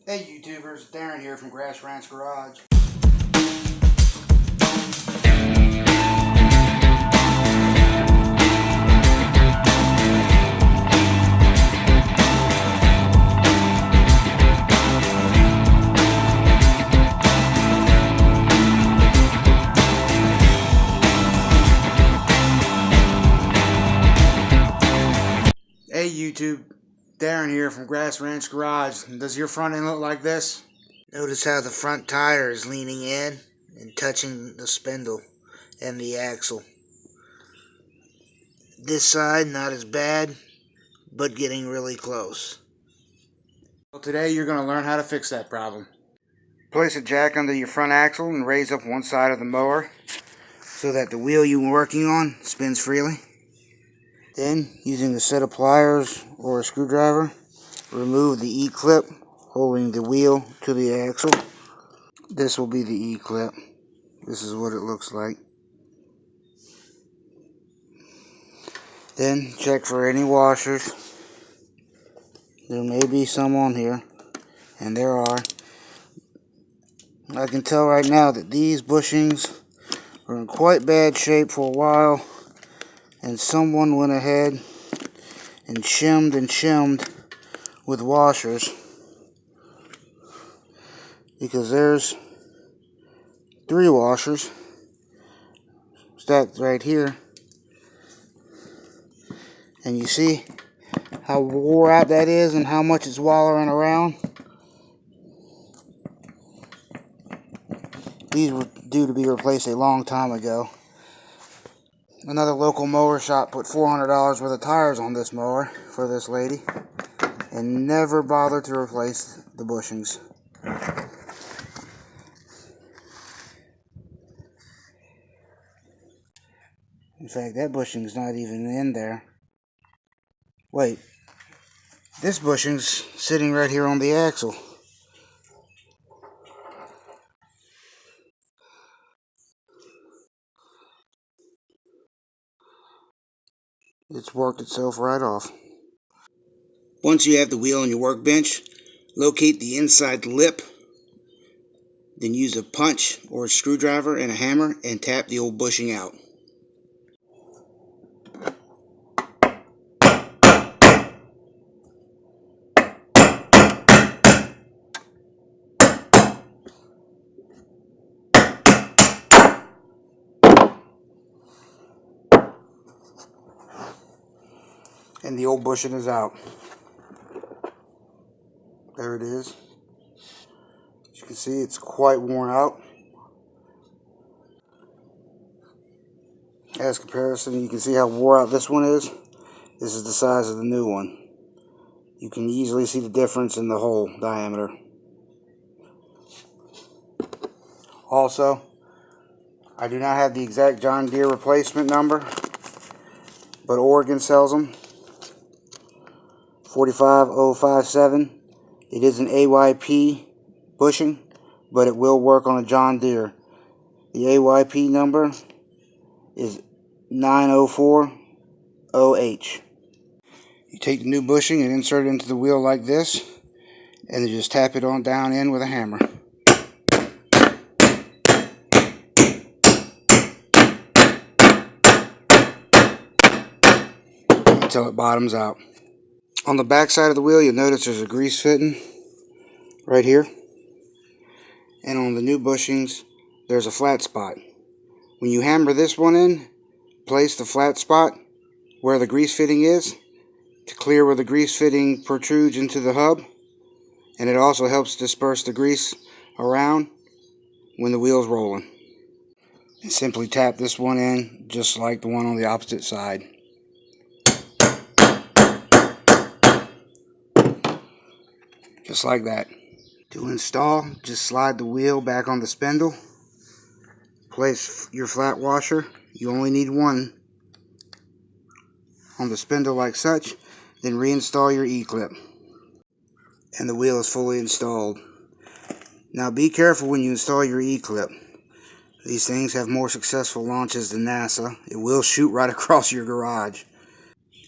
Hey YouTubers, Darren here from Grass Ranch Garage. Hey YouTube, Darren here from Grass Ranch Garage. Does your front end look like this? Notice how the front tire is leaning in and touching the spindle and the axle. This side, not as bad, but getting really close. Well, today you're going to learn how to fix that problem. Place a jack under your front axle and raise up one side of the mower so that the wheel you're working on spins freely. Then, using a set of pliers or a screwdriver, remove the E-clip holding the wheel to the axle. This will be the E-clip. This is what it looks like. Then check for any washers. There may be some on here, and there are. I can tell right now that these bushings are in quite bad shape for a while, and someone went ahead and shimmed with washers, because there's 3 washers stacked right here, and you see how wore out that is and how much it's wallowing around. These were due to be replaced a long time ago. Another local mower shop put $400 worth of tires on this mower for this lady and never bothered to replace the bushings. In fact, that bushing's not even in there. Wait, this bushing's sitting right here on the axle. It's worked itself right off. Once you have the wheel on your workbench, locate the inside lip, then use a punch or a screwdriver and a hammer and tap the old bushing out. And the old bushing is out. There it is. As you can see, it's quite worn out. As comparison, you can see how wore out this one is. This is the size of the new one. You can easily see the difference in the hole diameter. Also, I do not have the exact John Deere replacement number, but Oregon sells them. 45057. It is an AYP bushing, but it will work on a John Deere. The AYP number is 9040H. You take the new bushing and insert it into the wheel like this, and then just tap it on down in with a hammer. Until it bottoms out. On the back side of the wheel, you'll notice there's a grease fitting right here. And on the new bushings, there's a flat spot. When you hammer this one in, place the flat spot where the grease fitting is to clear where the grease fitting protrudes into the hub. And it also helps disperse the grease around when the wheel's rolling. And simply tap this one in just like the one on the opposite side. Just like that. To install, just slide the wheel back on the spindle. Place your flat washer. You only need one on the spindle like such. Then reinstall your E-clip. And the wheel is fully installed. Now be careful when you install your E-clip. These things have more successful launches than NASA. It will shoot right across your garage.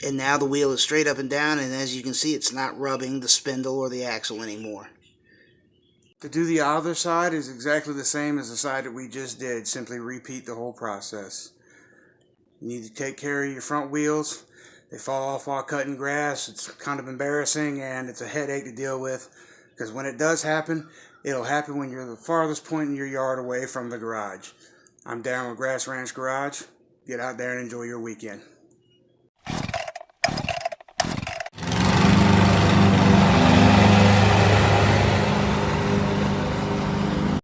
And now the wheel is straight up and down, and as you can see, it's not rubbing the spindle or the axle anymore. To do the other side is exactly the same as the side that we just did. Simply repeat the whole process. You need to take care of your front wheels. They fall off while cutting grass. It's kind of embarrassing and it's a headache to deal with, because when it does happen, it'll happen when you're the farthest point in your yard away from the garage. I'm Darren with Grass Ranch Garage. Get out there and enjoy your weekend.